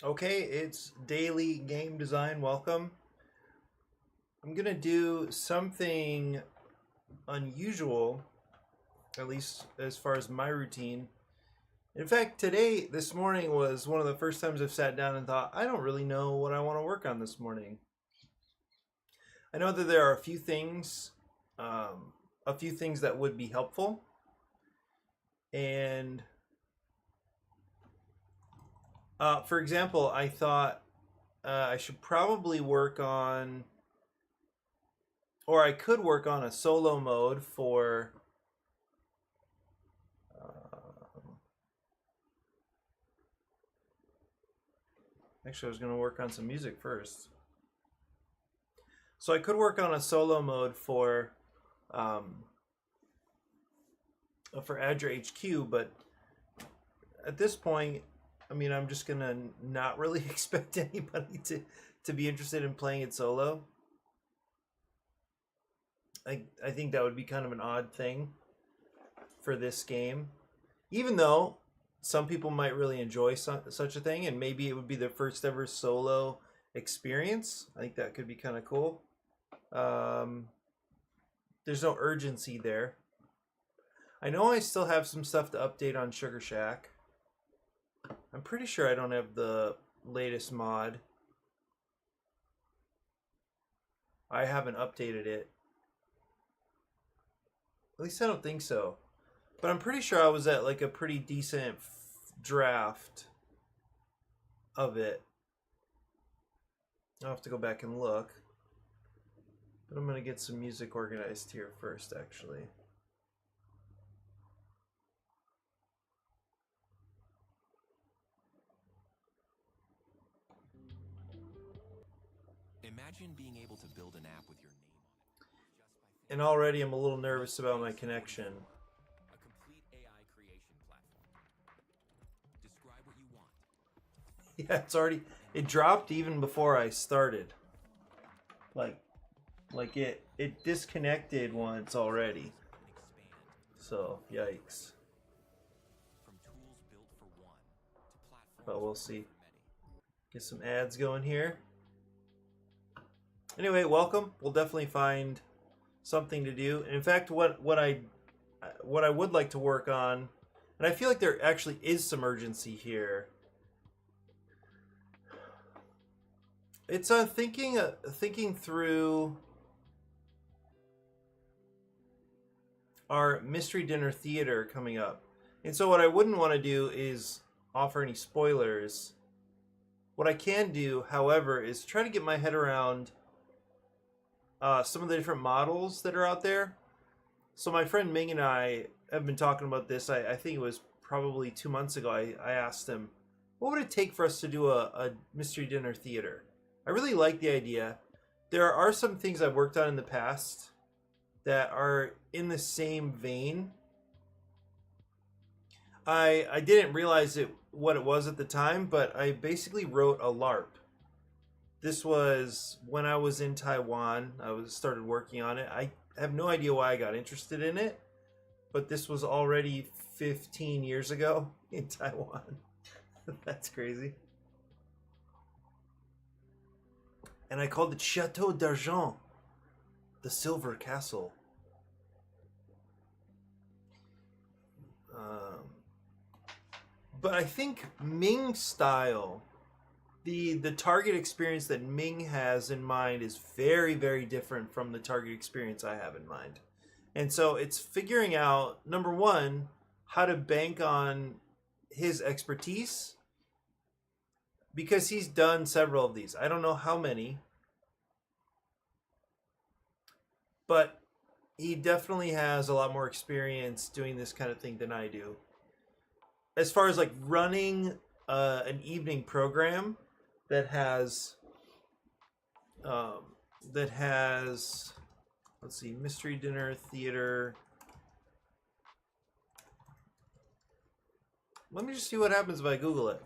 Okay, it's daily game design. Welcome. I'm gonna do something unusual, at least as far as my routine. In fact, this morning was one of the first times I've sat down and thought, I don't really know what I want to work on this morning. I know that there are a few things that would be helpful, and for example, I thought I should probably work on or I could work on a solo mode for actually I was going to work on some music first. So I could work on a solo mode um, for Azure HQ, but at this point, I mean, I'm just going to not really expect anybody to be interested in playing it solo. I think that would be kind of an odd thing for this game, even though some people might really enjoy such a thing, and maybe it would be their first ever solo experience. I think that could be kind of cool. Um, there's no urgency there. I know I still have some stuff to update on Sugar Shack. I'm pretty sure I don't have the latest mod. I haven't updated it. At least I don't think so. But I'm pretty sure I was at like a pretty decent draft of it. I'll have to go back and look. But I'm going to get some music organized here first, actually. Imagine being able to build an app with your name on it And already I'm a little nervous about my connection. a complete AI creation platform. Describe what you want. Yeah, it dropped even before I started. Like it disconnected once already. Expand So, yikes. from tools built for one to platforms But we'll built see. for many. Get some ads going here. Anyway, welcome. We'll definitely find something to do. And in fact, what I would like to work on, and I feel like there actually is some urgency here. It's thinking through our mystery dinner theater coming up. And so what I wouldn't want to do is offer any spoilers. What I can do, however, is try to get my head around some of the different models that are out there. So my friend Ming and I have been talking about this. I think it was probably 2 months ago. I asked him, what would it take for us to do a mystery dinner theater? I really like the idea. There are some things I've worked on in the past that are in the same vein. I didn't realize what it was at the time, but I basically wrote a LARP. This was when I was in Taiwan. Started working on it. I have no idea why I got interested in it, but this was already 15 years ago in Taiwan. That's crazy. And I called it Chateau d'Argent, the Silver Castle. But I think Ming style, the target experience that Ming has in mind is very, very different from the target experience I have in mind. And so it's figuring out, number one, how to bank on his expertise, because he's done several of these. I don't know how many, but he definitely has a lot more experience doing this kind of thing than I do. As far as like running an evening program that has um, let's see, mystery dinner theater. Let me just see what happens if I Google it.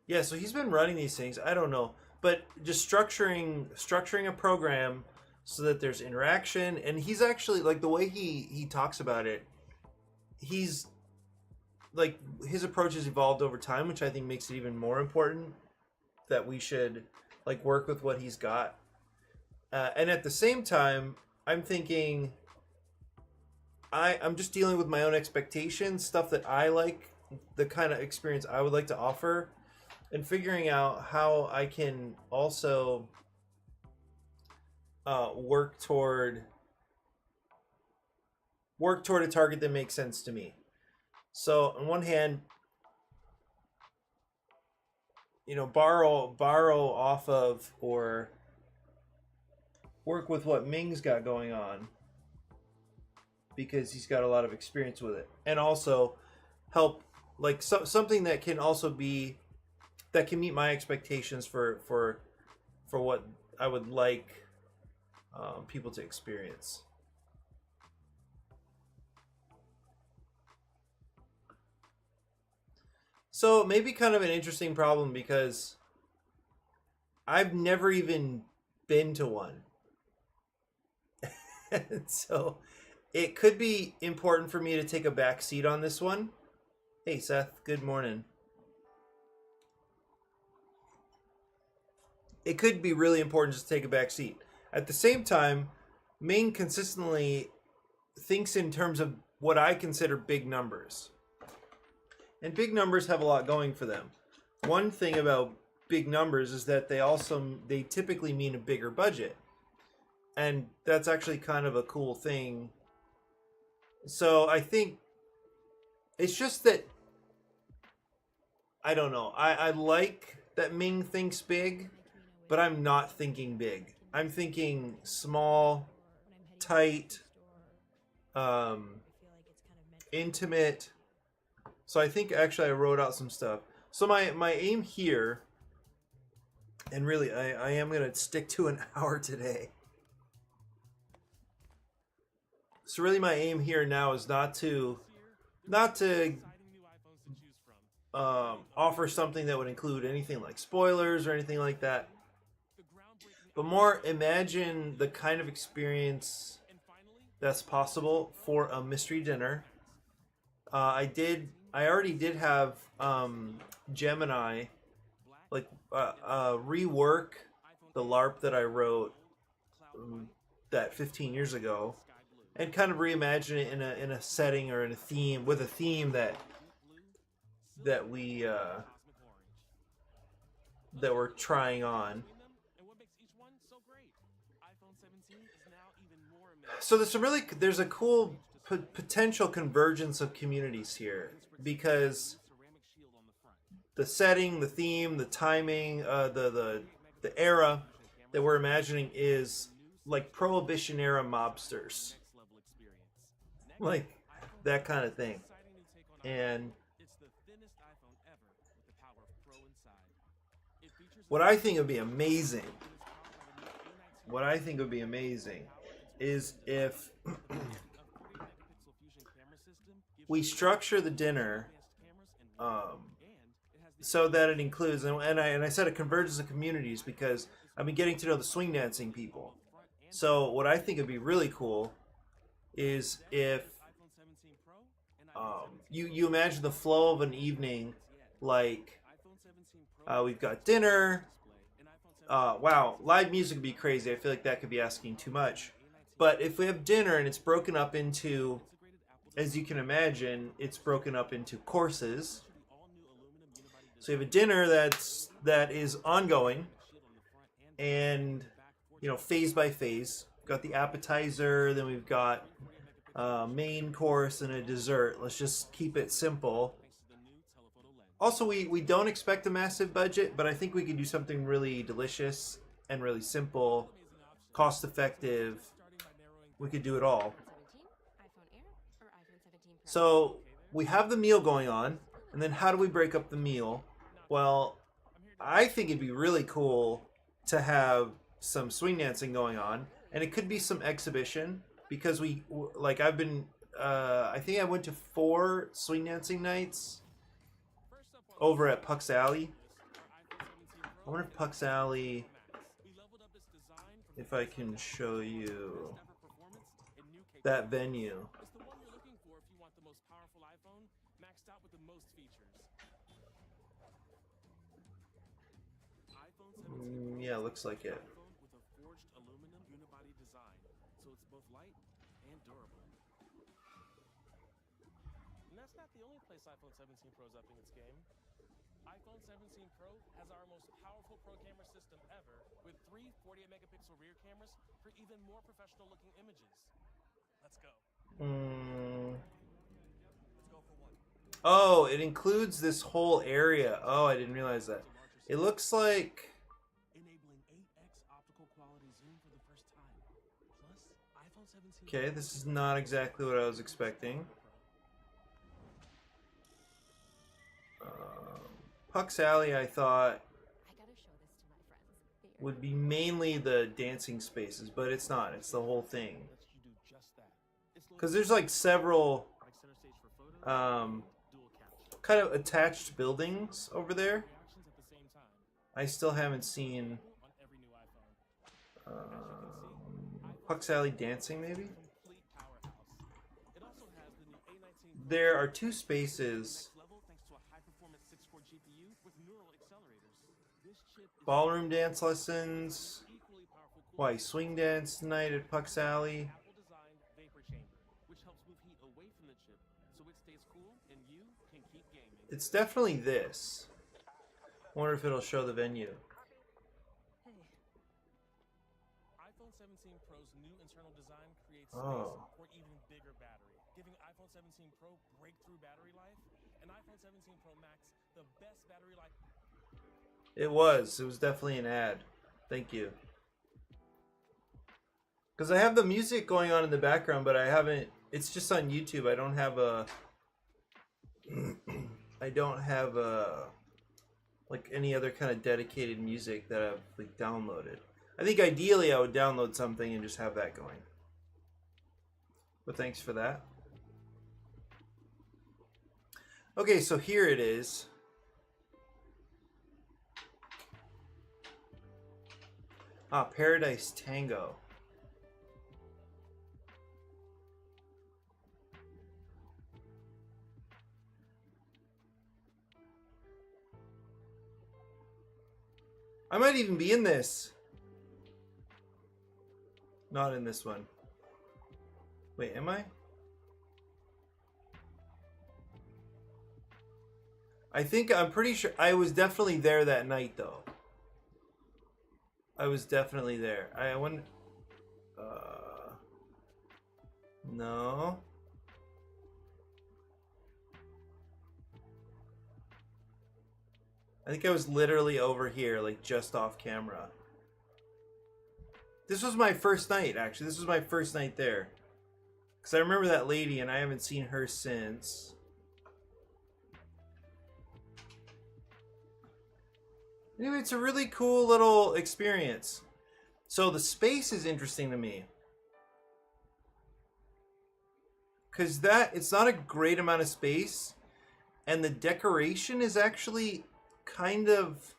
Yeah, so he's been running these things. I don't know, but just structuring a program so that there's interaction, and he's actually like the way he talks about it. He's like his approach has evolved over time, which I think makes it even more important that we should like work with what he's got. And at the same time, I'm thinking I'm just dealing with my own expectations, stuff that I like, the kind of experience I would like to offer, and figuring out how I can also work toward a target that makes sense to me. So on one hand, borrow off of or work with what Ming's got going on because he's got a lot of experience with it, and also help like something that can also be that can meet my expectations for what I would like people to experience. So maybe kind of an interesting problem because I've never even been to one. And so it could be important for me to take a back seat on this one. Hey Seth, good morning. It could be really important just to take a back seat. At the same time, Ming consistently thinks in terms of what I consider big numbers. And big numbers have a lot going for them. One thing about big numbers is that they typically mean a bigger budget. And that's actually kind of a cool thing. So I think it's just that I don't know. I like that Ming thinks big, but I'm not thinking big. I'm thinking small, tight, intimate. So I think actually I wrote out some stuff. So my aim here, and really I am going to stick to an hour today. So really my aim here now is not to offer something that would include anything like spoilers or anything like that, but more imagine the kind of experience that's possible for a mystery dinner. I already did have Gemini like rework the LARP that I wrote that 15 years ago, and kind of reimagine it in a setting or in a theme with a theme that we're trying on. So there's a cool potential convergence of communities here because the setting, the theme, the timing, the era that we're imagining is like Prohibition era mobsters, like that kind of thing. And what I think would be amazing, is if we structure the dinner so that it includes, and I said a convergence of communities because I've been getting to know the swing dancing people. So what I think would be really cool is if you imagine the flow of an evening, like we've got dinner. Wow, live music would be crazy. I feel like that could be asking too much. But if we have dinner and it's broken up into, as you can imagine, it's broken up into courses. So you have a dinner that is ongoing, and phase by phase. We've got the appetizer, then we've got main course and a dessert. Let's just keep it simple. Also, we don't expect a massive budget, but I think we could do something really delicious and really simple, cost effective. We could do it all. So we have the meal going on, and then how do we break up the meal? Well, I think it'd be really cool to have some swing dancing going on, and it could be some exhibition because I've been I think I went to 4 swing dancing nights over at Puck's Alley. I wonder if Puck's Alley, if I can show you that venue. Yeah, looks like it. iPhone with a forged aluminum unibody design, so it's both light and durable. And that's not the only place iPhone 17 Pro is upping its game. iPhone 17 Pro has our most powerful pro camera system ever, with 3 48-megapixel rear cameras for even more professional-looking images. Let's go. Let's go for one. Oh, it includes this whole area. Oh, I didn't realize that. It looks like... Enabling 8x optical quality zoom for the first time. Plus, iPhone 17 Okay, this is not exactly what I was expecting. Puck's Alley, I thought, I gotta show this to my friends. would be mainly the dancing spaces, but it's not. It's the whole thing. lets you do just that. It's Because there's like several like center stage for photos, dual capture. kind of attached buildings over there. Reactions at the same time. I still haven't seen On every new iPhone. Puck's Alley dancing, maybe? Complete powerhouse. It also has the new A19 There are two spaces. next level thanks to a high-performance 6-core GPU with neural accelerators. This chip is Ballroom dance lessons. equally powerful Why, swing dance tonight at Puck's Alley. Apple-designed vapor chamber, which helps move heat away from the chip so it stays cool and you can keep gaming. It's definitely this. Wonder if it'll show the venue. iPhone 17 Pro's new internal design creates Oh. space for even bigger battery, giving iPhone 17 Pro breakthrough battery life and iPhone 17 Pro Max the best battery life. It was definitely an ad. Thank you. Because I have the music going on in the background, but I haven't... It's just on YouTube. I don't have a... like any other kind of dedicated music that I've like downloaded. I think ideally I would download something and just have that going. But thanks for that. Okay, so here it is. Ah, Paradise Tango. I might even be in this. Not in this one. Wait, am I? I'm pretty sure I was definitely there that night though. I was definitely there. I wouldn't. No. I think I was literally over here, like just off camera. This was my first night, actually. This was my first night there. Because I remember that lady and I haven't seen her since. Anyway, it's a really cool little experience. So the space is interesting to me. Because it's not a great amount of space. And the decoration is actually kind of...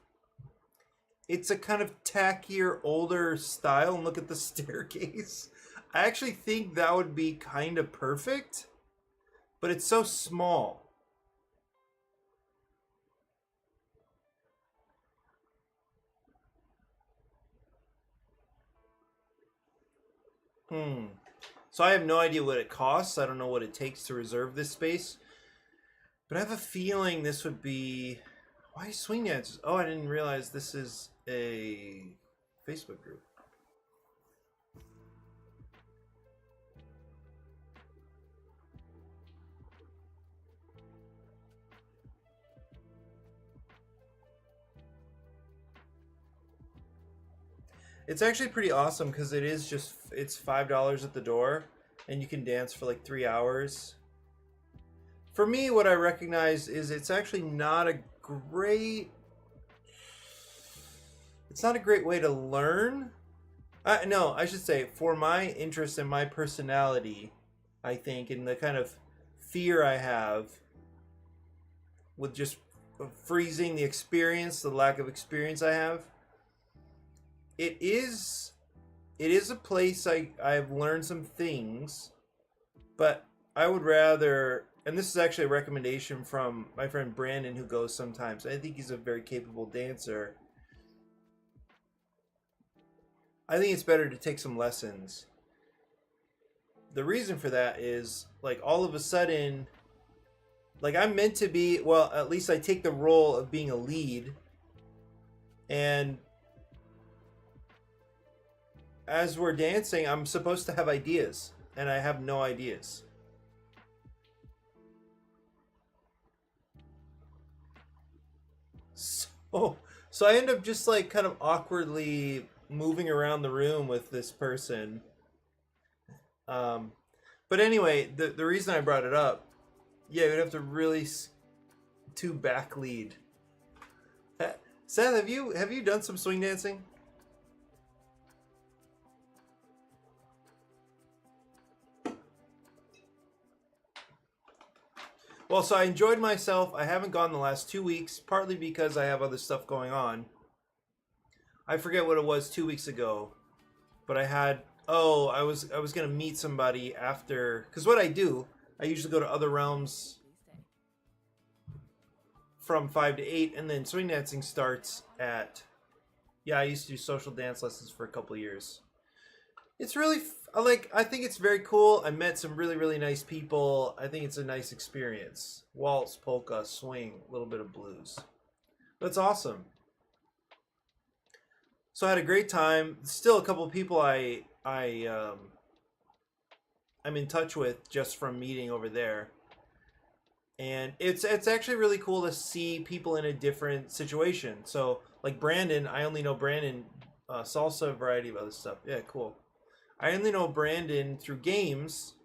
It's a kind of tackier, older style. And look at the staircase. I actually think that would be kind of perfect. But it's so small. So I have no idea what it costs. I don't know what it takes to reserve this space. But I have a feeling this would be... Why swing dances? Oh, I didn't realize this is a Facebook group. It's actually pretty awesome because it's $5 at the door and you can dance for like 3 hours. For me, what I recognize is it's actually not a great way to learn. No, I should say for my interest and my personality, I think, and the kind of fear I have with just freezing the experience, the lack of experience I have. It is a place I've learned some things, but I would rather, and this is actually a recommendation from my friend Brandon who goes sometimes. I think he's a very capable dancer. I think it's better to take some lessons. The reason for that is, like, all of a sudden, like, I'm meant to be, well, at least I take the role of being a lead, and as we're dancing, I'm supposed to have ideas, and I have no ideas. So I end up just, like, kind of awkwardly moving around the room with this person. But anyway, the reason I brought it up, yeah, you'd have to really to back lead. Seth, have you done some swing dancing? Well, so I enjoyed myself. I haven't gone the last 2 weeks, partly because I have other stuff going on. I forget what it was 2 weeks ago, but I had, I was gonna meet somebody after, because what I do, I usually go to other realms from 5 to 8, and then swing dancing starts at, yeah, I used to do social dance lessons for a couple of years. It's really, I think it's very cool. I met some really, really nice people. I think it's a nice experience. Waltz, polka, swing, a little bit of blues. That's awesome. So I had a great time. Still a couple of people I'm in touch with just from meeting over there. And it's actually really cool to see people in a different situation. So, like Brandon, I only know Brandon, salsa, a variety of other stuff. Yeah, cool. I only know Brandon through games.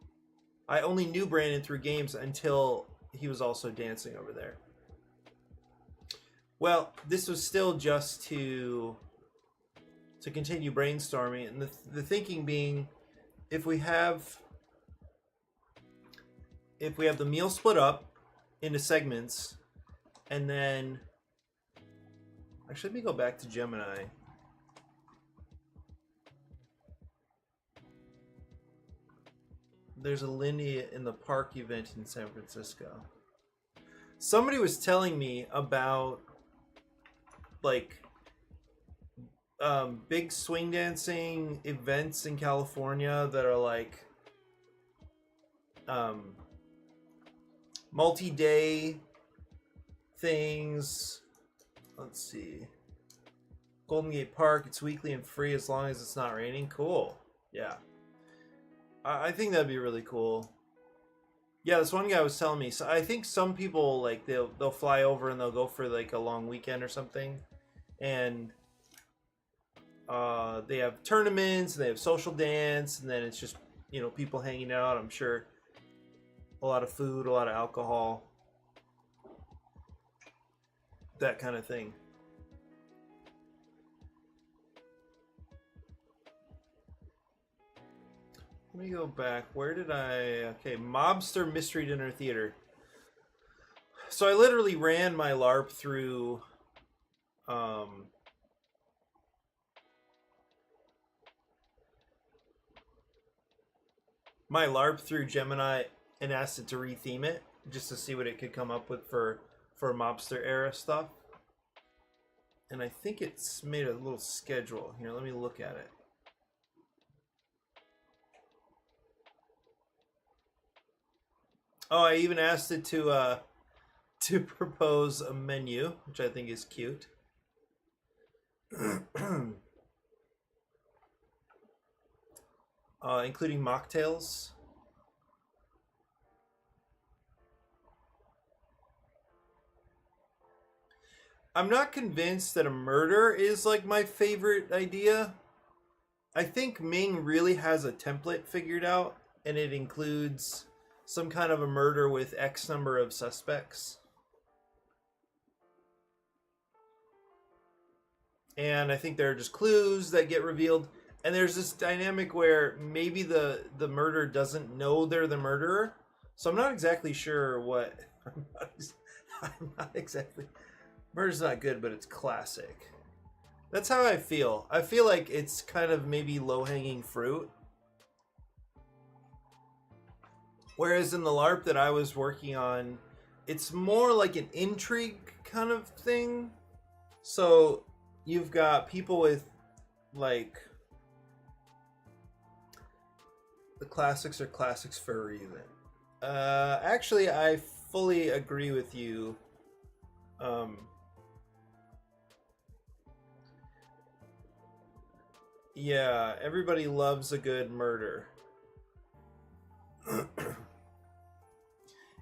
I only knew Brandon through games until he was also dancing over there. Well, this was still just to continue brainstorming, and the thinking being, if we have the meal split up into segments, and then actually, let me go back to Gemini. There's a Lindy in the Park event in San Francisco. Somebody was telling me about, like, big swing dancing events in California that are like multi-day things. Let's see. Golden Gate Park, it's weekly and free as long as it's not raining. Cool. Yeah. I think that'd be really cool. Yeah, this one guy was telling me. So I think some people, like, they'll fly over and they'll go for like a long weekend or something, and they have tournaments and they have social dance, and then it's just, you know, people hanging out. I'm sure a lot of food, a lot of alcohol, that kind of thing. Let me go back. Where did I... Okay, Mobster Mystery Dinner Theater. So I literally ran my LARP through... my LARP through Gemini and asked it to retheme it, just to see what it could come up with for Mobster era stuff. And I think it's made a little schedule. Here, let me look at it. Oh, I even asked it to propose a menu, which I think is cute. Including mocktails. I'm not convinced that a murder is like my favorite idea. I think Ming really has a template figured out, and it includes some kind of a murder with X number of suspects. And I think there are just clues that get revealed. And there's this dynamic where maybe the murderer doesn't know they're the murderer. So I'm not exactly sure what... I'm not exactly... Murder's not good, but it's classic. That's how I feel. I feel like it's kind of maybe low-hanging fruit. Whereas in the LARP that I was working on, it's more like an intrigue kind of thing. So you've got people with, like, the classics are classics for a reason. Actually, I fully agree with you. Yeah, everybody loves a good murder.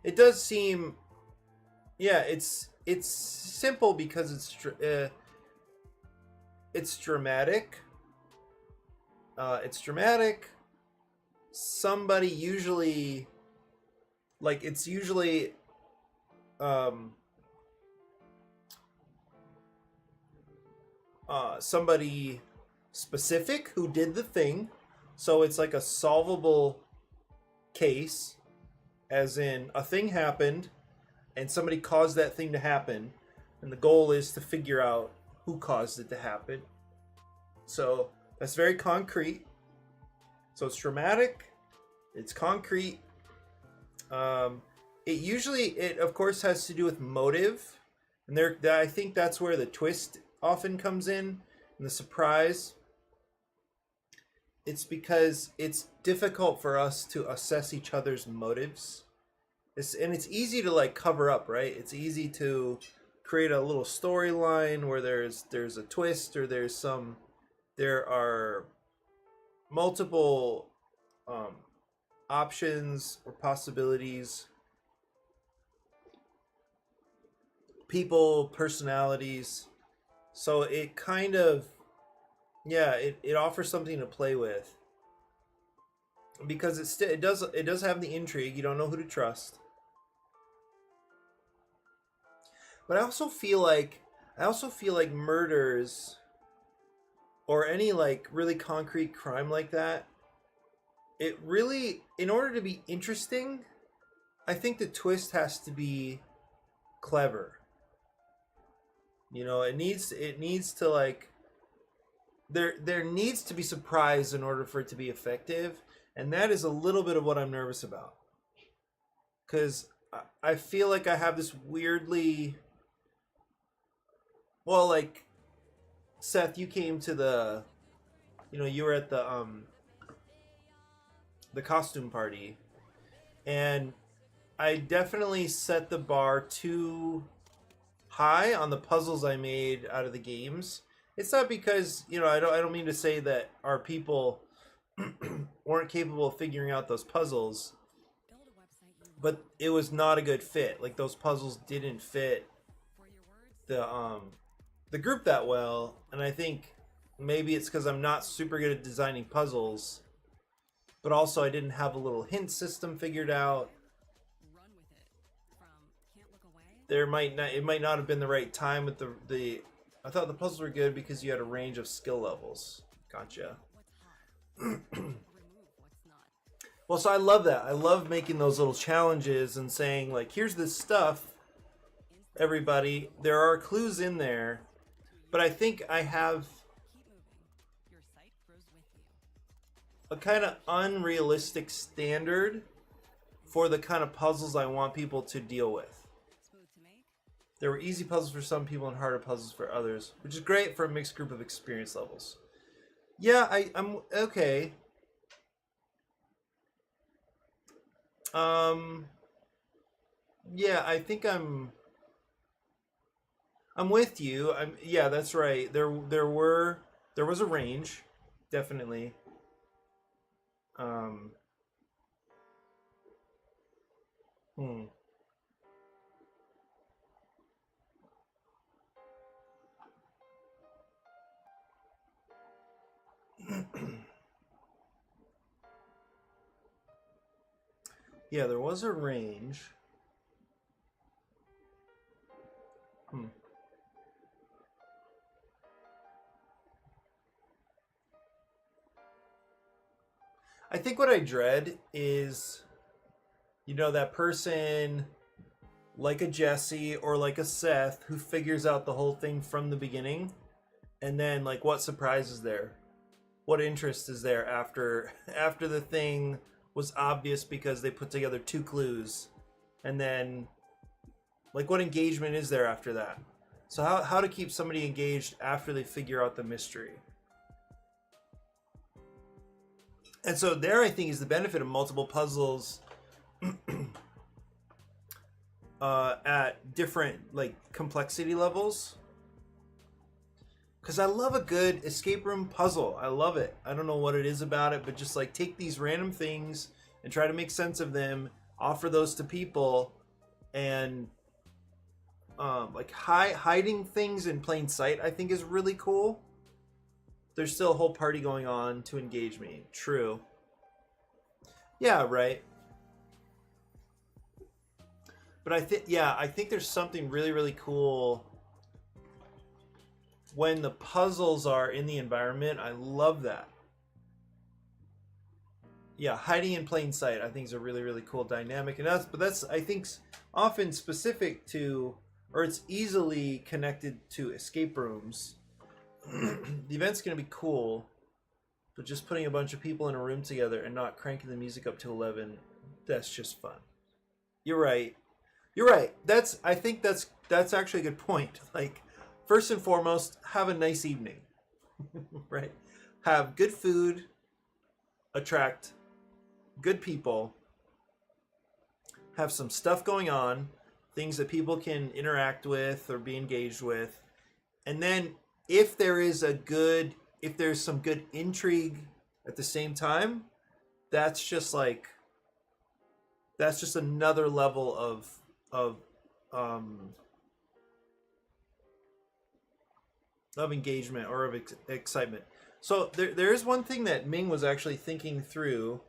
It does seem, yeah, it's simple because it's dramatic. It's dramatic. Somebody usually, like, it's usually somebody specific who did the thing, so it's like a solvable case, as in a thing happened and somebody caused that thing to happen, and the goal is to figure out who caused it to happen. So that's very concrete. So it's dramatic, it's concrete. It of course has to do with motive, and I think that's where the twist often comes in, and the surprise. It's because it's difficult for us to assess each other's motives. It's easy to like cover up, right? It's easy to create a little storyline where there's a twist, or there are multiple options or possibilities, people, personalities. So it kind of, yeah, it offers something to play with, because it does have the intrigue. You don't know who to trust. But I also feel like murders, or any like really concrete crime like that, it really, in order to be interesting, I think the twist has to be clever. You know, it needs to like, there needs to be surprise in order for it to be effective, and that is a little bit of what I'm nervous about, because I feel like I have this weirdly, well, like, Seth, you came to you were at the costume party, and I definitely set the bar too high on the puzzles I made out of the games. It's not because, I don't mean to say that our people weren't capable of figuring out those puzzles, but it was not a good fit. Like, those puzzles didn't fit the group that well, and I think maybe it's because I'm not super good at designing puzzles, but also I didn't have a little hint system figured out. It might not have been the right time with the I thought the puzzles were good because you had a range of skill levels. Gotcha. Well, so I love that. I love making those little challenges and saying, like, here's this stuff, everybody. There are clues in there, but I think I have a kind of unrealistic standard for the kind of puzzles I want people to deal with. There were easy puzzles for some people and harder puzzles for others, which is great for a mixed group of experience levels. Yeah, I'm okay. Yeah, I think I'm with you. Yeah, that's right. There was a range, definitely. Yeah, there was a range. I think what I dread is, that person like a Jesse or like a Seth who figures out the whole thing from the beginning, and then, like, what surprise is there? What interest is there after the thing was obvious because they put together two clues, and then, like, what engagement is there after that? So how to keep somebody engaged after they figure out the mystery? And so there, I think, is the benefit of multiple puzzles at different like complexity levels. Because I love a good escape room puzzle. I love it. I don't know what it is about it, but just like take these random things and try to make sense of them, offer those to people, and like hiding things in plain sight, I think is really cool. There's still a whole party going on to engage me. True. Yeah, right. But I think there's something really, really cool when the puzzles are in the environment. I love that. Yeah, hiding in plain sight, I think, is a really, really cool dynamic. And that's I think often specific to, or it's easily connected to escape rooms. The event's going to be cool, but just putting a bunch of people in a room together and not cranking the music up to 11, that's just fun. You're right. You're right. I think that's actually a good point. Like, first and foremost, have a nice evening. Right? Have good food, attract good people, have some stuff going on, things that people can interact with or be engaged with. And then if there's some good intrigue at the same time, that's just another level of engagement or of excitement. So there is one thing that Ming was actually thinking through,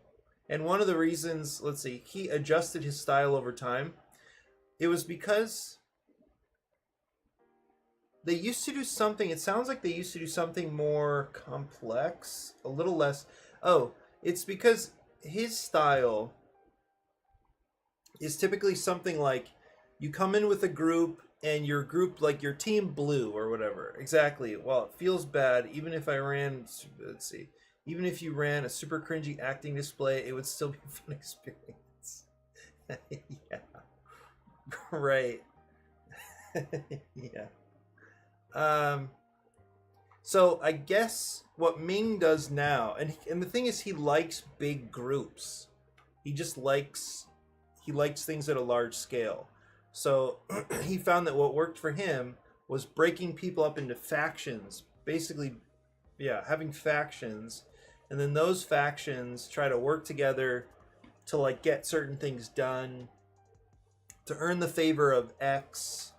and one of the reasons, let's see, he adjusted his style over time. It was because they used to do something, it sounds like they used to do something more complex, a little less. Oh, it's because his style is typically something like you come in with a group and your group, like your team blue or whatever. Exactly. Well, it feels bad. Even if I ran, let's see, even if you ran a super cringy acting display, it would still be a fun experience. Yeah. Right. Yeah. So I guess what Ming does now, and the thing is, he likes big groups. He just likes things at a large scale. So he found that what worked for him was breaking people up into factions. Basically, yeah, having factions, and then those factions try to work together to like get certain things done, to earn the favor of X,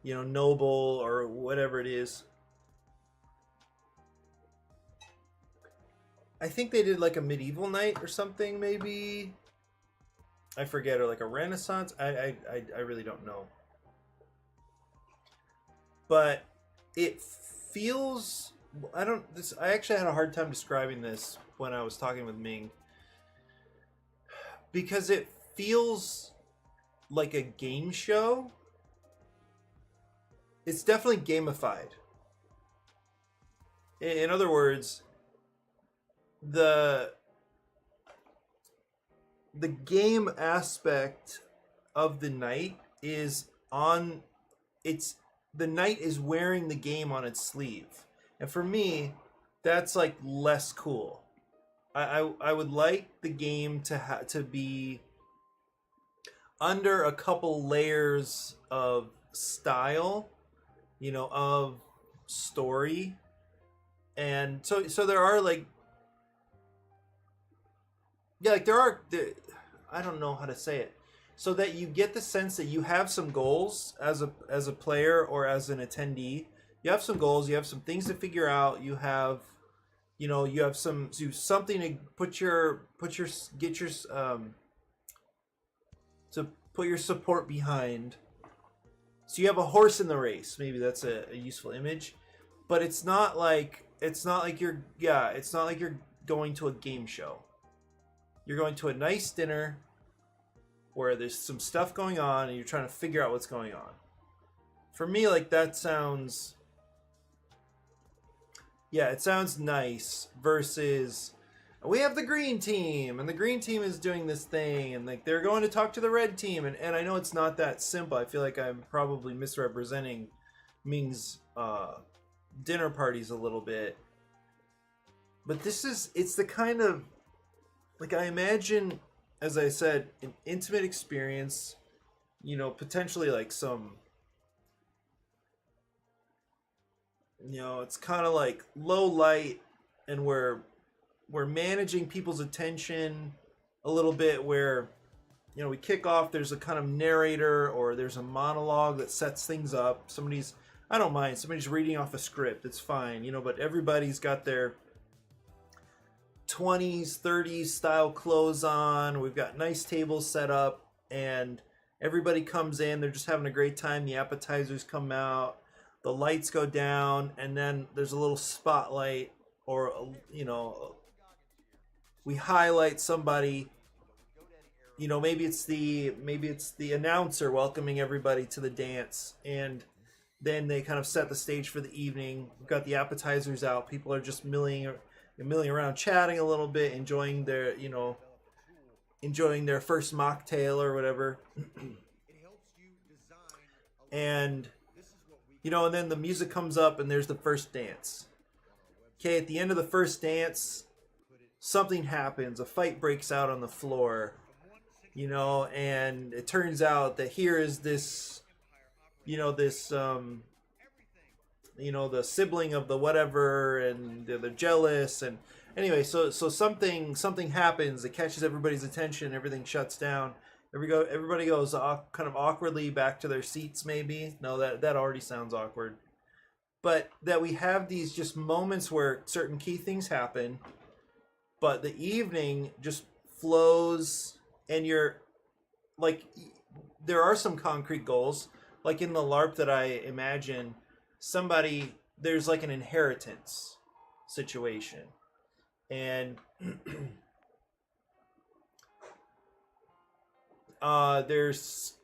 noble or whatever it is. I think they did like a medieval night or something, maybe. I forget, or like a Renaissance. I really don't know. But it feels, I actually had a hard time describing this when I was talking with Ming, because it feels like a game show. It's definitely gamified. In other words, the game aspect of the night is the night is wearing the game on its sleeve. And for me, that's like less cool. I would like the game to be under a couple layers of style, of story. And so there are like, yeah, like I don't know how to say it, so that you get the sense that you have some goals as a player or as an attendee. You have some goals, you have some things to figure out, you have something to put your support behind. So you have a horse in the race. Maybe that's a useful image, but it's not like you're going to a game show. You're going to a nice dinner where there's some stuff going on and you're trying to figure out what's going on. For me, like, that sounds, it sounds nice versus we have the green team and the green team is doing this thing and like they're going to talk to the red team, and I know it's not that simple. I feel like I'm probably misrepresenting Ming's dinner parties a little bit, but it's the kind of like I imagine, as I said, an intimate experience, you know, potentially like some, you know, it's kind of like low light, and we're managing people's attention a little bit, where, you know, we kick off, there's a kind of narrator or there's a monologue that sets things up. Somebody's, I don't mind, somebody's reading off a script, it's fine, you know, but everybody's got their 20s, 30s style clothes on. We've got nice tables set up, and everybody comes in. They're just having a great time. The appetizers come out, the lights go down, and then there's a little spotlight, or, you know, we highlight somebody. You know, maybe it's the announcer welcoming everybody to the dance, and then they kind of set the stage for the evening. We've got the appetizers out. People are just milling around, chatting a little bit, enjoying their, you know, enjoying their first mocktail or whatever. And, you know, and then the music comes up and there's the first dance. Okay, at the end of the first dance, something happens. A fight breaks out on the floor, you know, and it turns out that here is this, you know, this, you know, the sibling of the whatever, and they're jealous, and anyway, so something happens that catches everybody's attention. Everything shuts down. Everybody goes kind of awkwardly back to their seats. Maybe no, that already sounds awkward. But that we have these just moments where certain key things happen, but the evening just flows, and you're like, there are some concrete goals, like in the LARP that I imagine. There's like an inheritance situation, and there's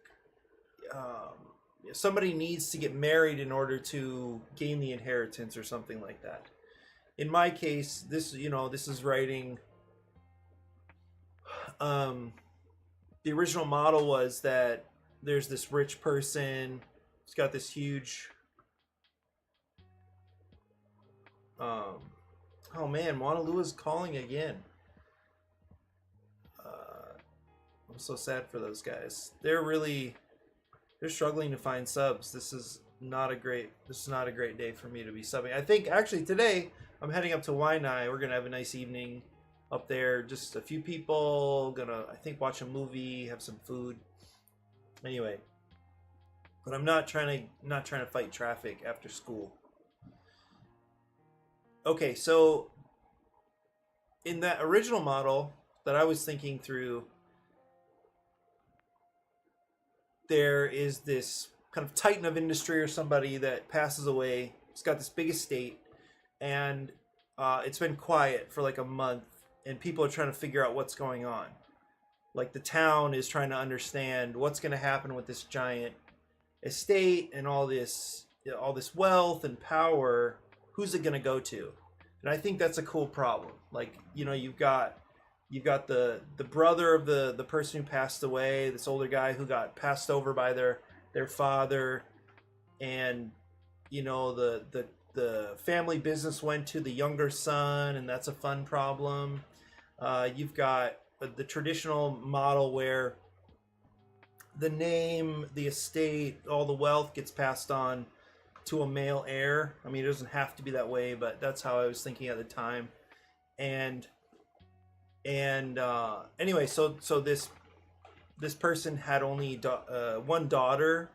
somebody needs to get married in order to gain the inheritance or something like that. In my case, this, you know, this is writing, the original model was that there's this rich person who's got this huge, oh man, Monalua's calling again. I'm so sad for those guys. They're struggling to find subs. This is not a great day for me to be subbing. I think actually today I'm heading up to Waianae. We're gonna have a nice evening up there. Just a few people, gonna, I think, watch a movie, have some food. Anyway, but I'm not trying to fight traffic after school. Okay, so in that original model that I was thinking through, there is this kind of titan of industry or somebody that passes away. It's got this big estate, and it's been quiet for like a month, and people are trying to figure out what's going on. Like the town is trying to understand what's going to happen with this giant estate and all this wealth and power. Who's it going to go to? And I think that's a cool problem. Like, you know, you've got the brother of the person who passed away, this older guy who got passed over by their father, and, you know, the family business went to the younger son, and that's a fun problem. You've got the traditional model where the name, the estate, all the wealth gets passed on to a male heir. I mean, it doesn't have to be that way, but that's how I was thinking at the time. And anyway, so this person had only one daughter,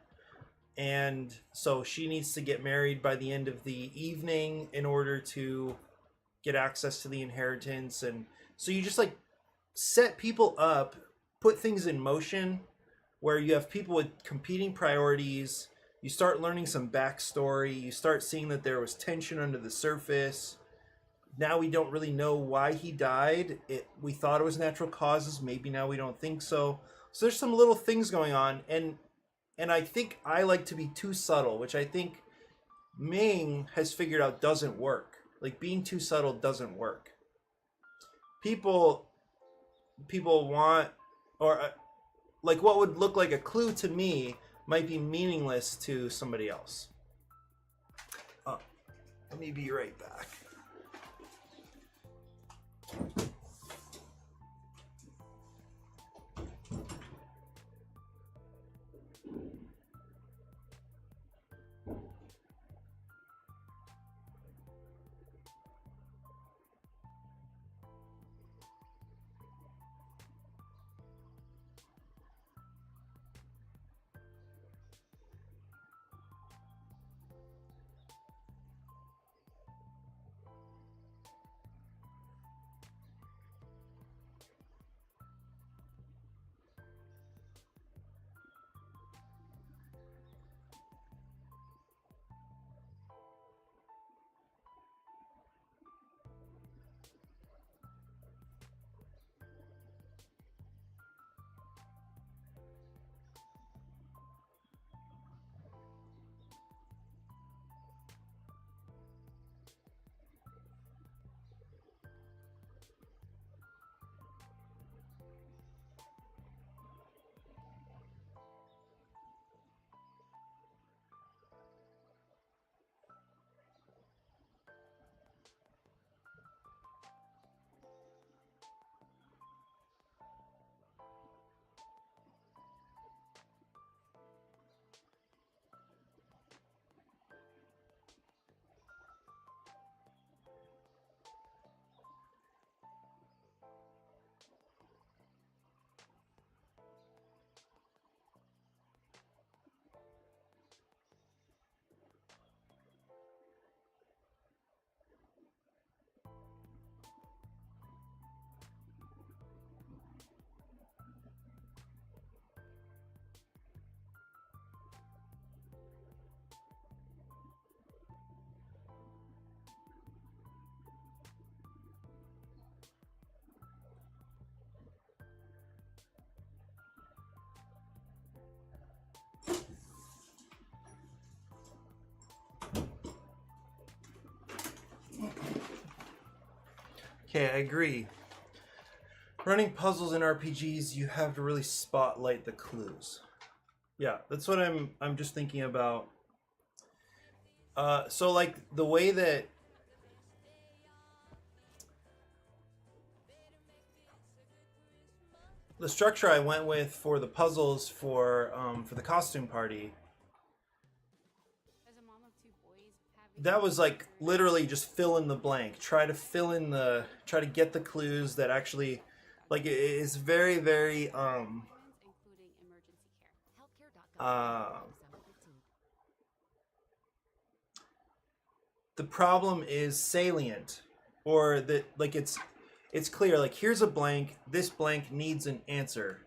and so she needs to get married by the end of the evening in order to get access to the inheritance. And so you just like set people up, put things in motion where you have people with competing priorities. You start learning some backstory. You start seeing that there was tension under the surface. Now we don't really know why he died. We thought it was natural causes. Maybe now we don't think so. So there's some little things going on, and I think I like to be too subtle, which I think Ming has figured out doesn't work. Like, being too subtle doesn't work. People want, or like what would look like a clue to me might be meaningless to somebody else. Let me be right back. Okay, I agree. Running puzzles in RPGs, you have to really spotlight the clues. Yeah, that's what I'm just thinking about. So like the way that the structure I went with for the puzzles for the costume party, As a mom of two boys, that was like literally just fill in the blank. Try to get the clues that actually, like, it's very very including emergency care. Healthcare.gov. December 15th. the problem is salient, or that like it's clear, like here's a blank, this blank needs an answer,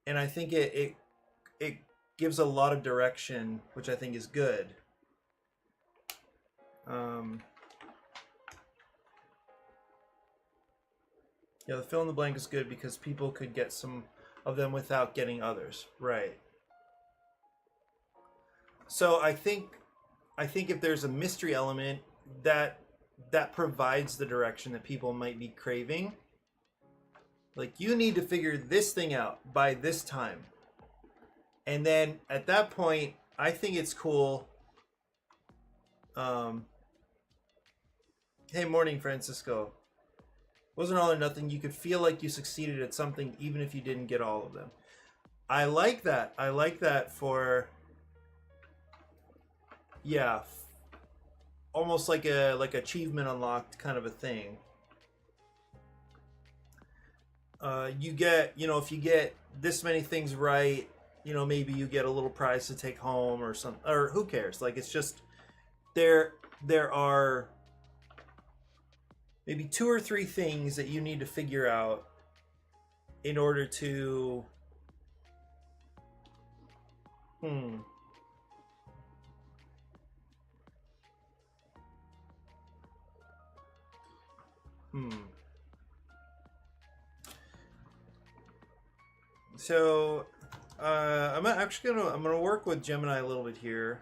and I think it gives a lot of direction, which I think is good. Yeah, the fill in the blank is good because people could get some of them without getting others, right? So I think if there's a mystery element that provides the direction that people might be craving, like you need to figure this thing out by this time, and then at that point I think it's cool. Hey, morning Francisco. Wasn't all or nothing. You could feel like you succeeded at something even if you didn't get all of them. I like that. I like that for, yeah, almost like achievement unlocked kind of a thing. You get, if you get this many things right, maybe you get a little prize to take home or something, or who cares? Like, it's just there are maybe 2 or 3 things that you need to figure out in order to So I'm gonna work with Gemini a little bit here.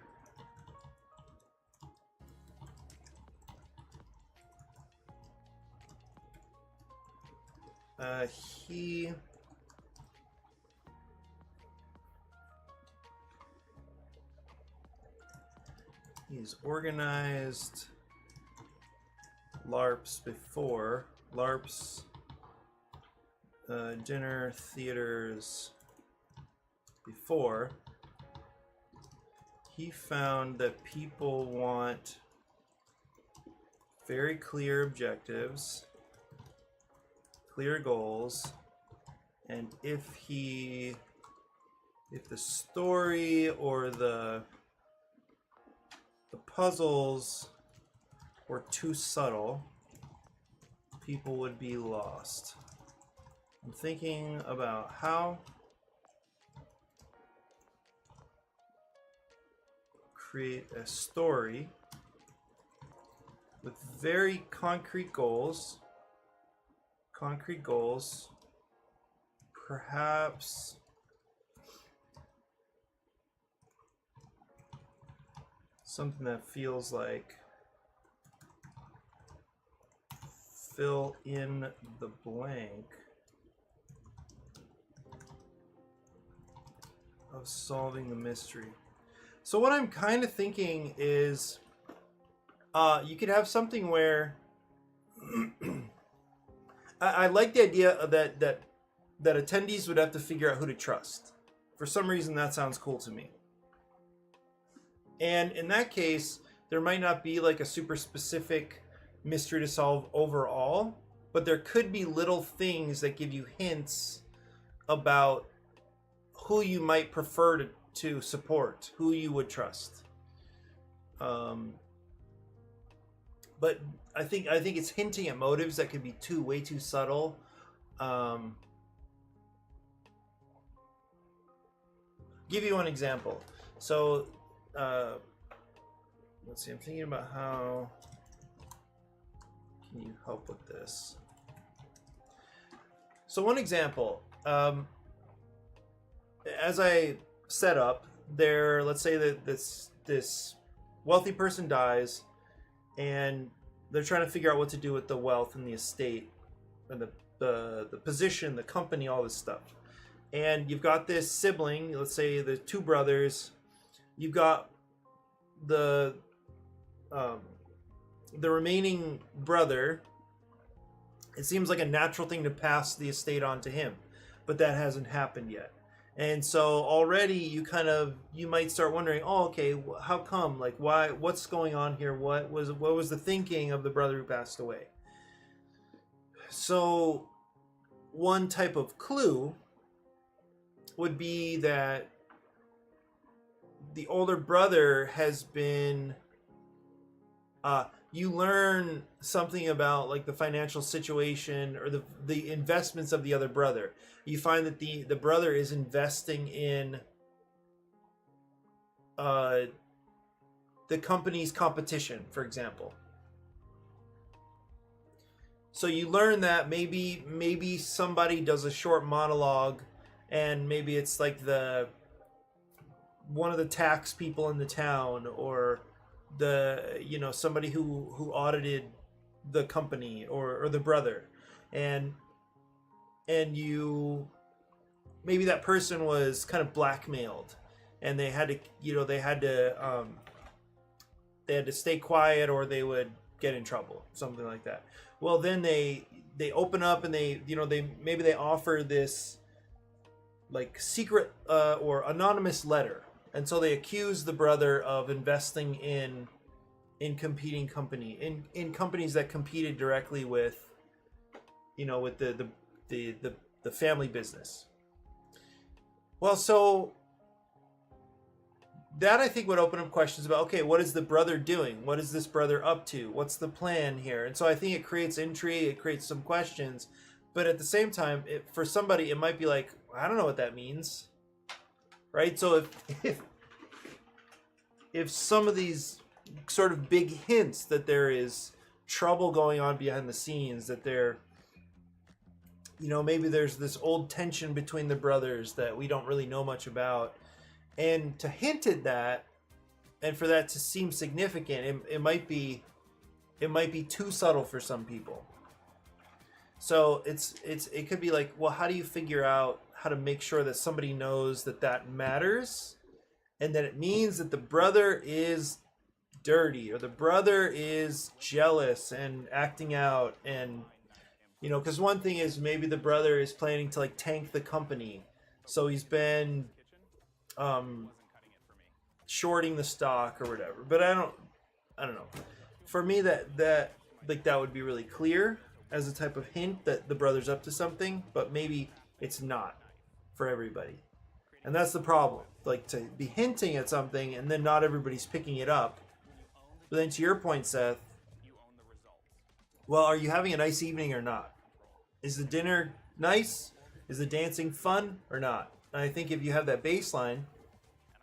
He's organized LARPs before. LARPs, dinner theaters before. He found that people want very clear objectives, clear goals, and if the story or the puzzles were too subtle, people would be lost. I'm thinking about how create a story with very concrete goals. Perhaps something that feels like fill in the blank of solving the mystery. So what I'm kind of thinking is you could have something where I like the idea that attendees would have to figure out who to trust. For some reason, that sounds cool to me. And in that case, there might not be like a super specific mystery to solve overall, but there could be little things that give you hints about who you might prefer to support, who you would trust. But I think it's hinting at motives that could be way too subtle. Give you one example. So let's see. I'm thinking about how can you help with this. So one example. As I set up there, let's say that this wealthy person dies, and they're trying to figure out what to do with the wealth and the estate. and the position, the company, all this stuff. And you've got this sibling, let's say the two brothers. You've got the remaining brother. It seems like a natural thing to pass the estate on to him, but that hasn't happened yet. And so already you might start wondering, oh, okay, how come? Like, why? What's going on here? What was the thinking of the brother who passed away? So one type of clue would be that the older brother has been you learn something about like the financial situation or the investments of the other brother. You find that the brother is investing in the company's competition, for example. So you learn that maybe somebody does a short monologue, and maybe it's like one of the tax people in the town, or somebody who audited the company, or the brother, and you maybe that person was kind of blackmailed, and they had to stay quiet or they would get in trouble, something like that. Well, then they open up and they offer this like secret or anonymous letter, and so they accuse the brother of investing in competing company in companies that competed directly with the family business. Well, so that I think would open up questions about, okay, what is the brother doing? What is this brother up to? What's the plan here? And so I think it creates intrigue, it creates some questions, but at the same time, for somebody, it might be like, I don't know what that means, right? So if some of these sort of big hints that there is trouble going on behind the scenes, that maybe there's this old tension between the brothers that we don't really know much about, and to hint at that, and for that to seem significant, it might be too subtle for some people. So it could be like, well, how do you figure out how to make sure that somebody knows that matters, and that it means that the brother is dirty, or the brother is jealous and acting out, and because one thing is maybe the brother is planning to like tank the company, so he's been shorting the stock or whatever. But I don't know. For me, that would be really clear as a type of hint that the brother's up to something, but maybe it's not for everybody. And that's the problem. Like, to be hinting at something and then not everybody's picking it up. But then to your point, Seth, well, are you having a nice evening or not? Is the dinner nice? Is the dancing fun or not? And I think if you have that baseline,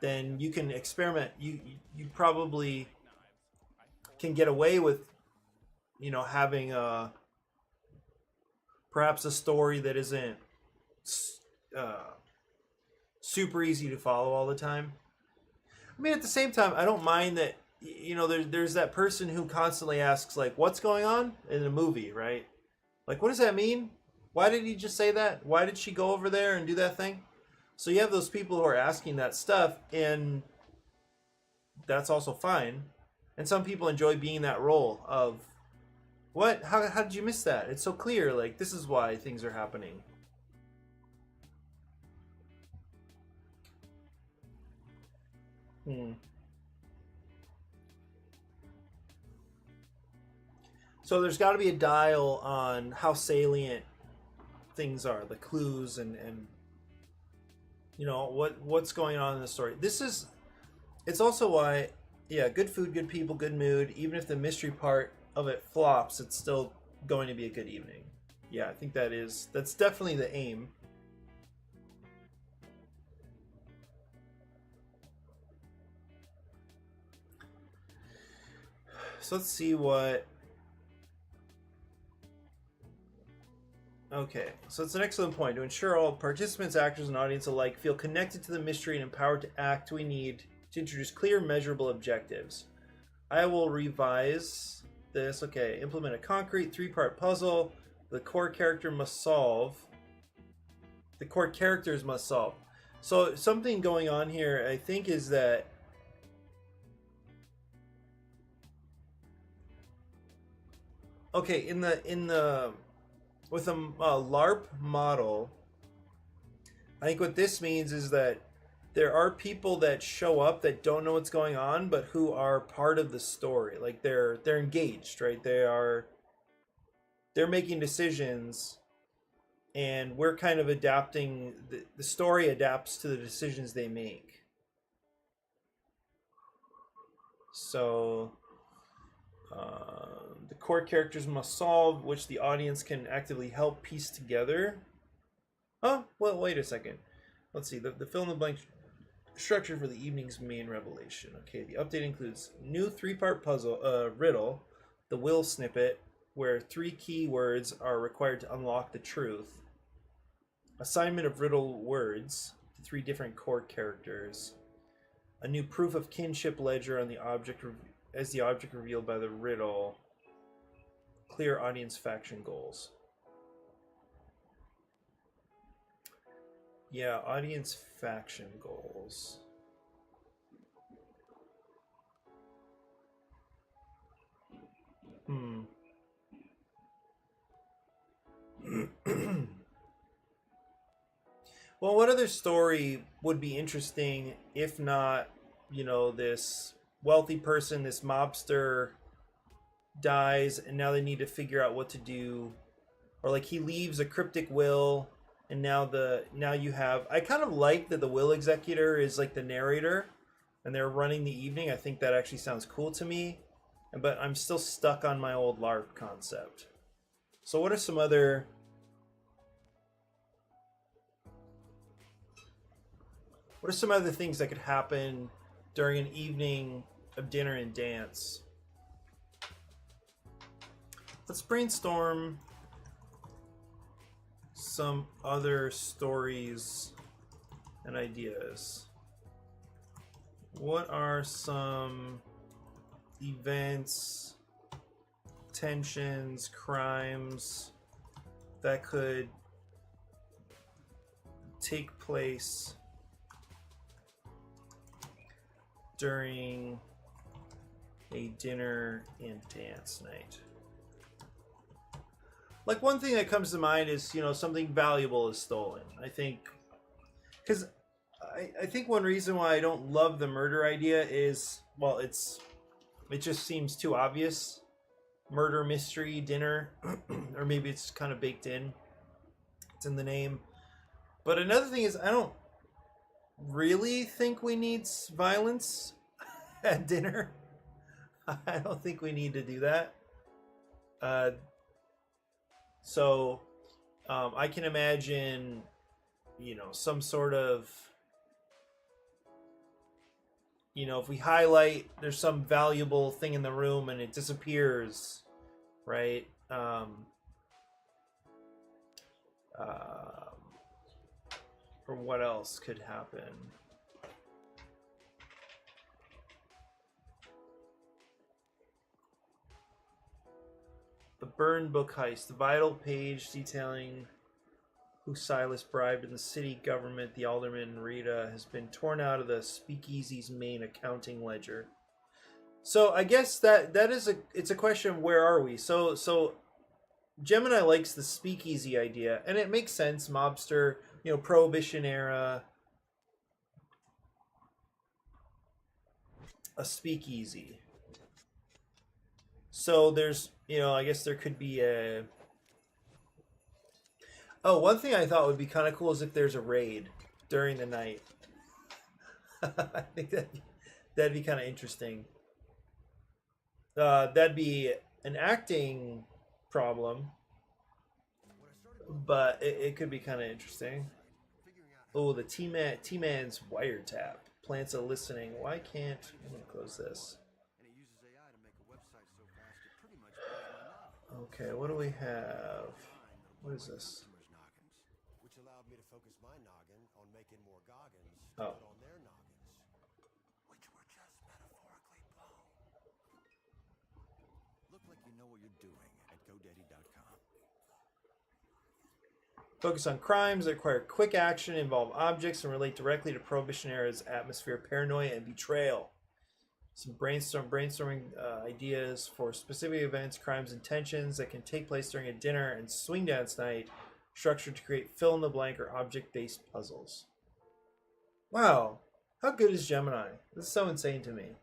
then you can experiment. You probably can get away with, having perhaps a story that isn't super easy to follow all the time. I mean, at the same time, I don't mind that, there's that person who constantly asks, like, what's going on in a movie, right? Like, what does that mean? Why did he just say that? Why did she go over there and do that thing? So you have those people who are asking that stuff, and that's also fine. And some people enjoy being in that role of, what? How did you miss that? It's so clear. Like, this is why things are happening. So there's got to be a dial on how salient things are, the clues, and what's going on in the story. It's also why, good food, good people, good mood. Even if the mystery part of it flops, it's still going to be a good evening. Yeah, I think that's definitely the aim. So let's see what... Okay, so it's an excellent point. To ensure all participants, actors, and audience alike feel connected to the mystery and empowered to act, we need to introduce clear, measurable objectives. I will revise this. Okay, implement a concrete 3-part puzzle the core character must solve. The core characters must solve. So something going on here, I think, is that okay, in the with a LARP model, I think what this means is that there are people that show up that don't know what's going on, but who are part of the story. Like they're engaged, right? They're making decisions, and we're kind of adapting. The story adapts to the decisions they make. So the core characters must solve, which the audience can actively help piece together. Oh, well, wait a second. Let's see. The fill-in-the-blank structure for the evening's main revelation. Okay, the update includes new 3-part puzzle riddle, the will snippet, where 3 key words are required to unlock the truth, assignment of riddle words to 3 different core characters, a new proof of kinship ledger on the object as the object revealed by the riddle, clear audience faction goals. Yeah, audience faction goals. Well, what other story would be interesting if not, you know, this wealthy person, this mobster dies, and now they need to figure out what to do, or like he leaves a cryptic will, and now you have. I kind of like that the will executor is like the narrator, and they're running the evening. I think that actually sounds cool to me, but I'm still stuck on my old LARP concept. So what are some other? What are some other things that could happen during an evening of dinner and dance? Let's brainstorm some other stories and ideas. What are some events, tensions, crimes that could take place during a dinner and dance night? Like, one thing that comes to mind is, you know, something valuable is stolen. I think, because I think one reason why I don't love the murder idea is, well, it just seems too obvious. Murder mystery dinner, or maybe it's kind of baked in. It's in the name. But another thing is, I don't really think we need violence at dinner. I don't think we need to do that. So I can imagine, you know, some sort of, you know, if we highlight there's some valuable thing in the room and it disappears, right? Or what else could happen? The Burn Book Heist, the vital page detailing who Silas bribed in the city government, the alderman Rita, has been torn out of the Speakeasy's main accounting ledger. So I guess that is it's a question of where are we? So Gemini likes the Speakeasy idea, and it makes sense. Mobster, you know, Prohibition era, a speakeasy. So there's, you know, I guess there could be a. Oh, one thing I thought would be kind of cool is if there's a raid during the night. I think that'd be kind of interesting. That'd be an acting problem, but it could be kind of interesting. Oh, the T-Man's wiretap plants a listening. Why can't? Let me close this. Okay, what do we have? What is this? Which allowed me to focus my noggin on making more goggins Oh. on their noggins, which were just metaphorically blown. Look like you know what you're doing at GoDaddy.com. Focus on crimes that require quick action, involve objects, and relate directly to Prohibition era's atmosphere, paranoia, and betrayal. Some brainstorming ideas for specific events, crimes, and tensions that can take place during a dinner and swing dance night, structured to create fill-in-the-blank or object-based puzzles. Wow, how good is Gemini? This is so insane to me.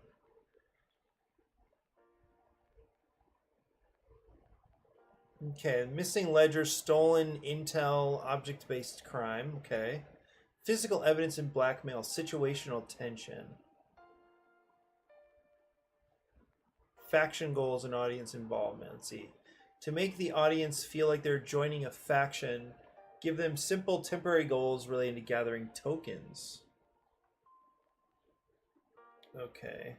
Okay, missing ledger, stolen intel, object-based crime. Okay. Physical evidence and blackmail, situational tension. Faction goals and audience involvement. Let's see. To make the audience feel like they're joining a faction, give them simple temporary goals relating to gathering tokens. Okay.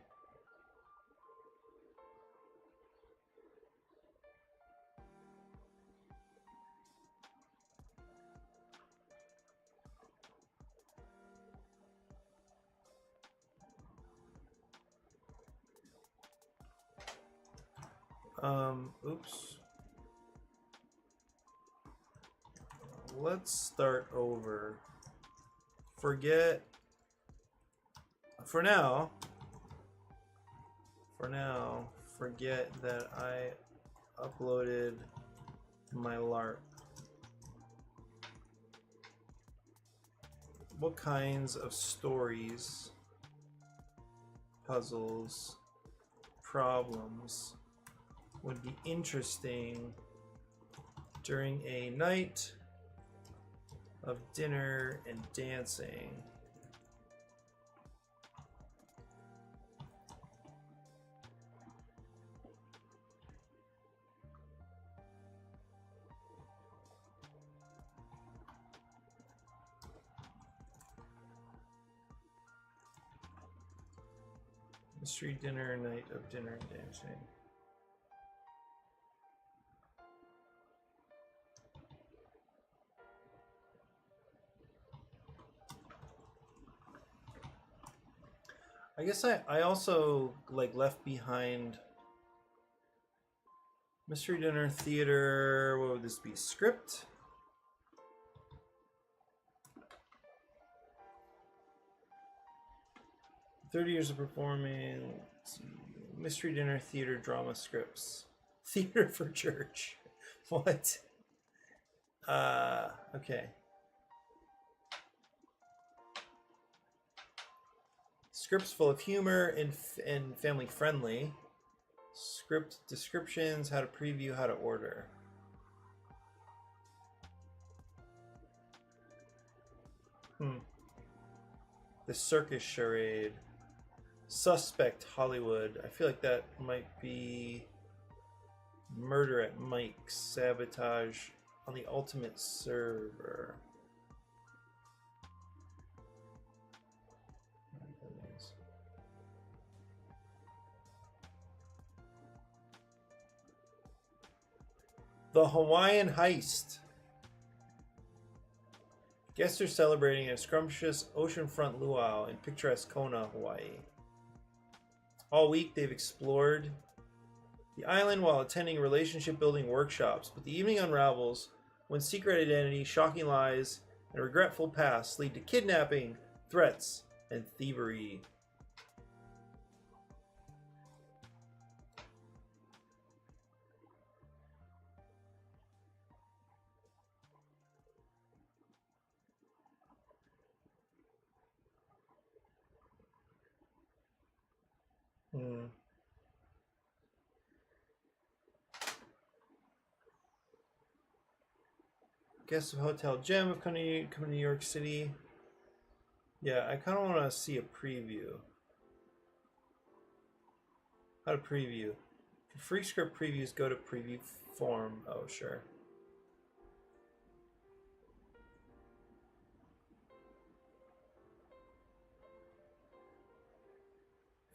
Oops. Let's start over. For now, forget that I uploaded my LARP. What kinds of stories, puzzles, problems would be interesting during a night of dinner and dancing? Mystery dinner, night of dinner and dancing. I guess I also like left behind mystery dinner, theater. What would this be? Script? "30 years of performing." Let's see. Mystery dinner, theater, drama, scripts. Theater for church. What? Okay. Scripts full of humor and family friendly. Script descriptions, how to preview, how to order. The circus charade. Suspect Hollywood. I feel like that might be Murder at Mike's. Sabotage on the ultimate server. The Hawaiian Heist. Guests are celebrating a scrumptious oceanfront luau in picturesque Kona, Hawaii. All week they've explored the island while attending relationship building workshops, but the evening unravels when secret identity, shocking lies, and regretful pasts lead to kidnapping, threats, and thievery. Guests of Hotel Gem have come to New York City. Yeah, I kind of want to see a preview. How to preview. For free script previews, go to preview form. Oh, sure.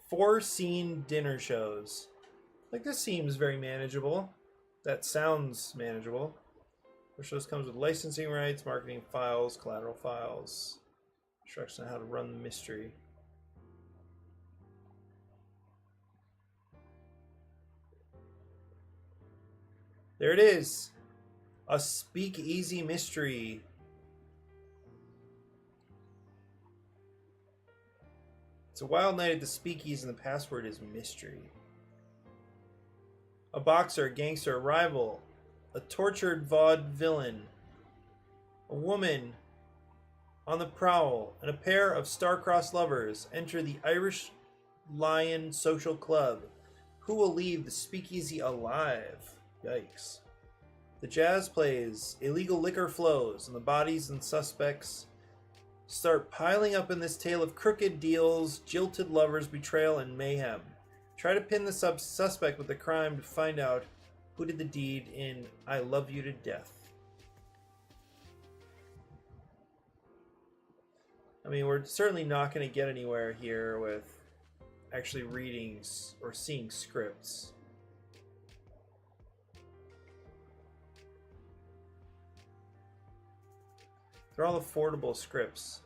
Four-scene dinner shows. Like, this seems very manageable. That sounds manageable. The shows comes with licensing rights, marketing files, collateral files, instructions on how to run the mystery. There it is. A speakeasy mystery. It's a wild night at the speakeasy and the password is mystery. A boxer, a gangster, a rival, a tortured vaudevillain, a woman on the prowl, and a pair of star-crossed lovers enter the Irish Lion Social Club. Who will leave the speakeasy alive? Yikes. The jazz plays, illegal liquor flows, and the bodies and suspects start piling up in this tale of crooked deals, jilted lovers, betrayal, and mayhem. Try to pin the suspect with the crime to find out who did the deed in I Love You to Death. I mean, we're certainly not going to get anywhere here with actually reading or seeing scripts. They're all affordable scripts.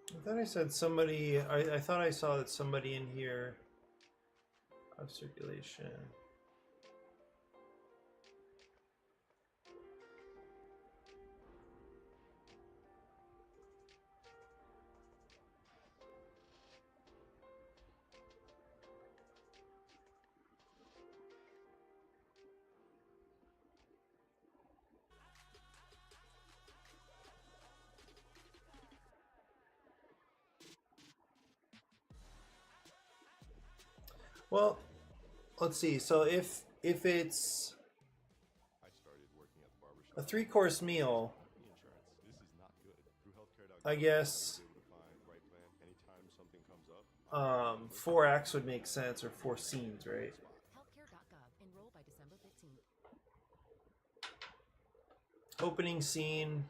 I thought I said somebody. I thought I saw that somebody in here of circulation. Well, let's see. So if it's I started working at the barbershop. a 3-course meal, Insurance. This is not good. Through healthcare.gov, I guess you'll be able to find right plan anytime something comes up. 4 acts would make sense, or 4 scenes, right? Healthcare.gov. Enroll by December 15th. Opening scene.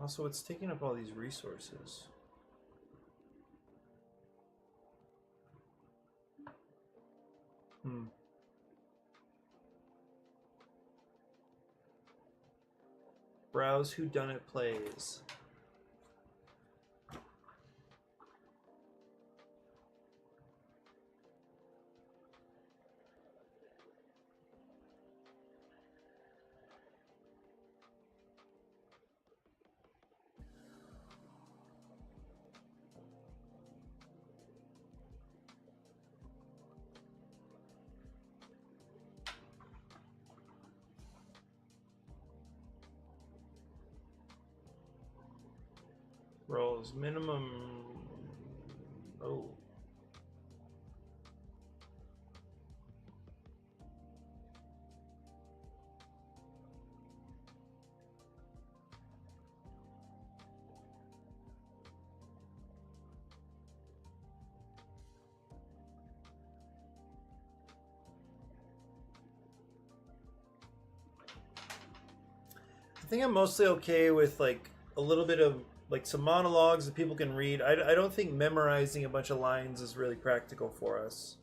Also, it's taking up all these resources. Browse whodunit plays. Rolls minimum. Oh. I think I'm mostly okay with like a little bit of like some monologues that people can read. I don't think memorizing a bunch of lines is really practical for us.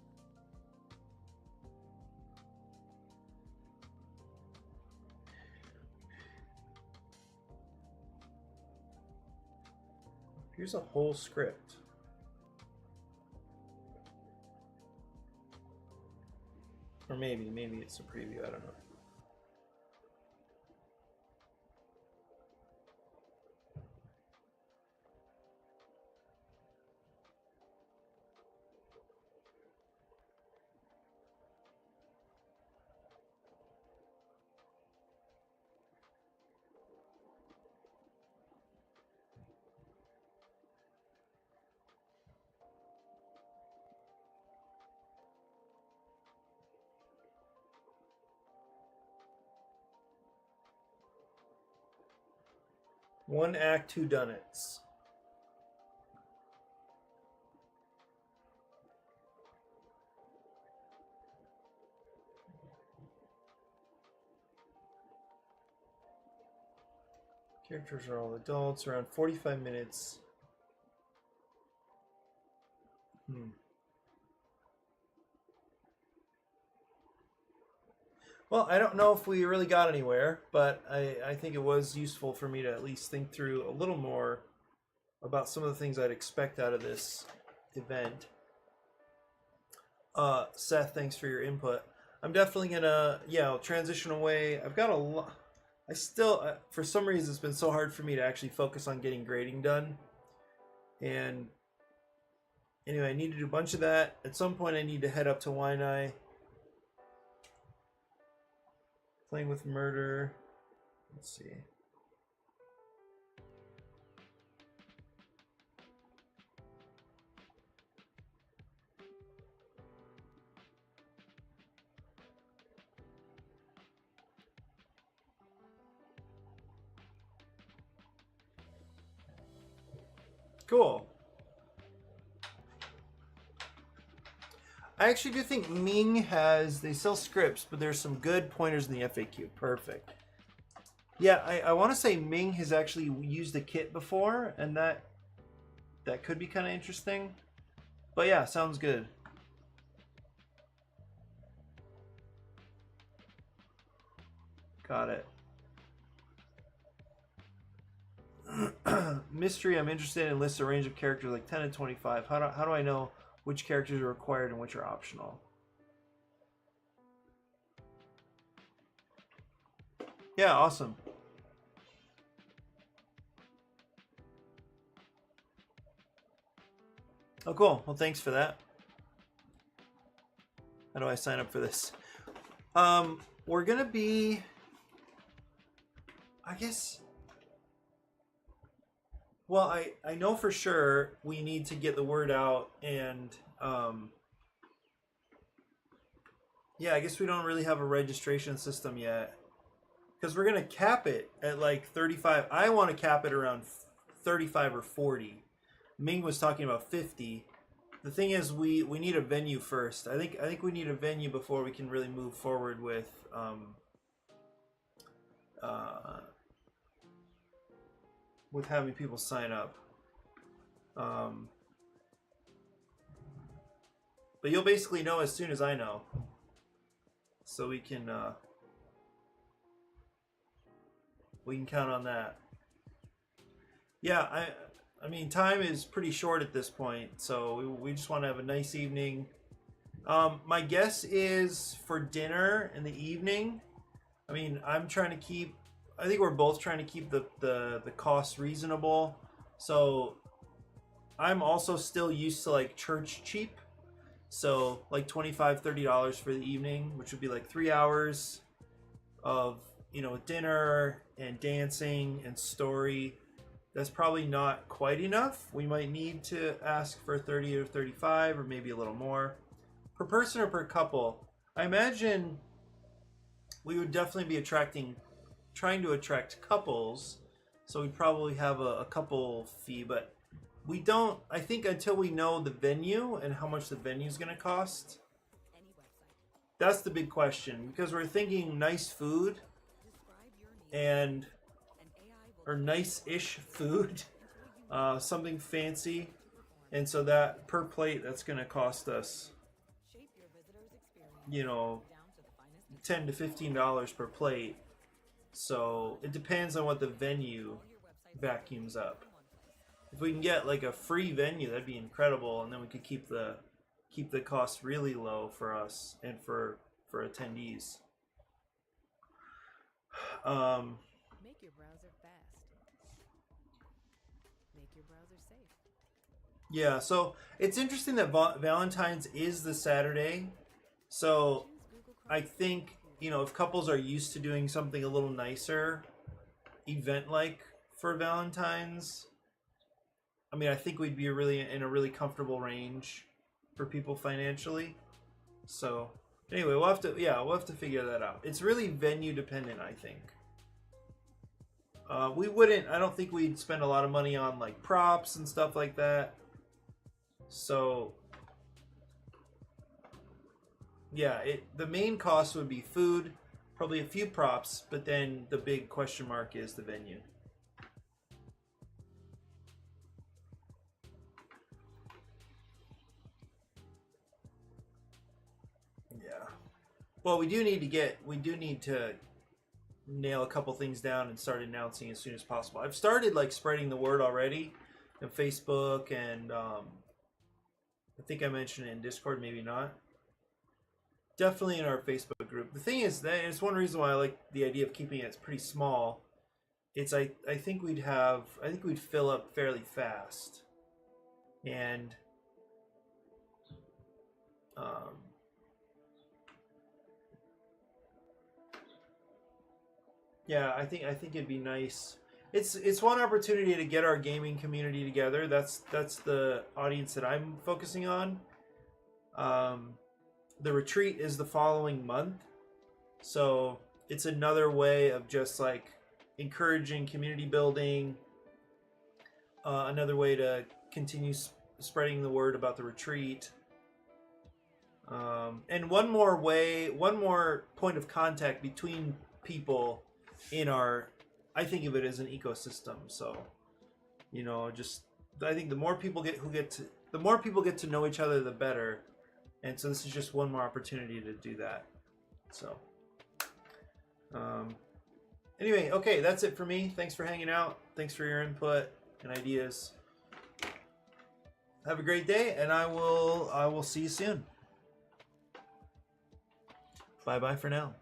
Here's a whole script. Or maybe it's a preview, I don't know. One act, two dunnits. Characters are all adults, around 45 minutes. Well, I don't know if we really got anywhere, but I think it was useful for me to at least think through a little more about some of the things I'd expect out of this event. Seth, thanks for your input. I'm definitely gonna, I'll transition away. I've got a lot. I still, for some reason, it's been so hard for me to actually focus on getting grading done. And anyway, I need to do a bunch of that. At some point, I need to head up to Waianae. Playing with murder. Let's see. Cool. I actually do think Ming has, they sell scripts, but there's some good pointers in the FAQ. Perfect. Yeah, I want to say Ming has actually used a kit before, and that could be kind of interesting. But yeah, sounds good. Got it. Mystery, I'm interested in lists a range of characters like 10 and 25. How do I know which characters are required and which are optional? Yeah, awesome. Oh, cool. Well, thanks for that. How do I sign up for this? We're gonna be, I guess. Well, I know for sure we need to get the word out, and yeah, I guess we don't really have a registration system yet, because we're gonna cap it at like 35. I want to cap it around 35 or 40. Ming was talking about 50. The thing is, we need a venue first. I think we need a venue before we can really move forward with having people sign up. But you'll basically know as soon as I know, so we can count on that. Yeah, I mean, time is pretty short at this point, so we just want to have a nice evening. My guess is for dinner in the evening. I mean, I'm trying to keep. I think we're both trying to keep the costs reasonable. So I'm also still used to like church cheap. So like $25, $30 for the evening, which would be like 3 hours of, dinner and dancing and story. That's probably not quite enough. We might need to ask for 30 or 35 or maybe a little more. Per person or per couple, I imagine we would definitely be trying to attract couples, so we'd probably have a couple fee, but we don't, I think, until we know the venue and how much the venue is going to cost. That's the big question, because we're thinking nice food or nice-ish food, something fancy, and so that per plate, that's going to cost us, $10 to $15 per plate. So it depends on what the venue vacuums up. If we can get like a free venue, that'd be incredible, and then we could keep the cost really low for us and for attendees. Make your browser fast. Make your browser safe. Yeah, so it's interesting that Valentine's is the Saturday. So I think, if couples are used to doing something a little nicer, event-like for Valentine's, I mean, I think we'd be in a really comfortable range for people financially. So anyway, we'll have to figure that out. It's really venue dependent, I think. We wouldn't. I don't think we'd spend a lot of money on like props and stuff like that. So yeah, the main cost would be food, probably a few props, but then the big question mark is the venue. Yeah. Well, we do need to nail a couple things down and start announcing as soon as possible. I've started like spreading the word already on Facebook, and I think I mentioned it in Discord, maybe not. Definitely in our Facebook group. The thing is that it's one reason why I like the idea of keeping it pretty small. It's I think we'd fill up fairly fast. And yeah, I think it'd be nice. It's one opportunity to get our gaming community together. That's the audience that I'm focusing on. The retreat is the following month, so it's another way of just like encouraging community building. Another way to continue spreading the word about the retreat. And one more point of contact between people in our, I think of it as an ecosystem. So, you know, just I think the more people get to know each other, the better. And so this is just one more opportunity to do that. So, anyway, okay, that's it for me. Thanks for hanging out. Thanks for your input and ideas. Have a great day, and I will see you soon. Bye bye for now.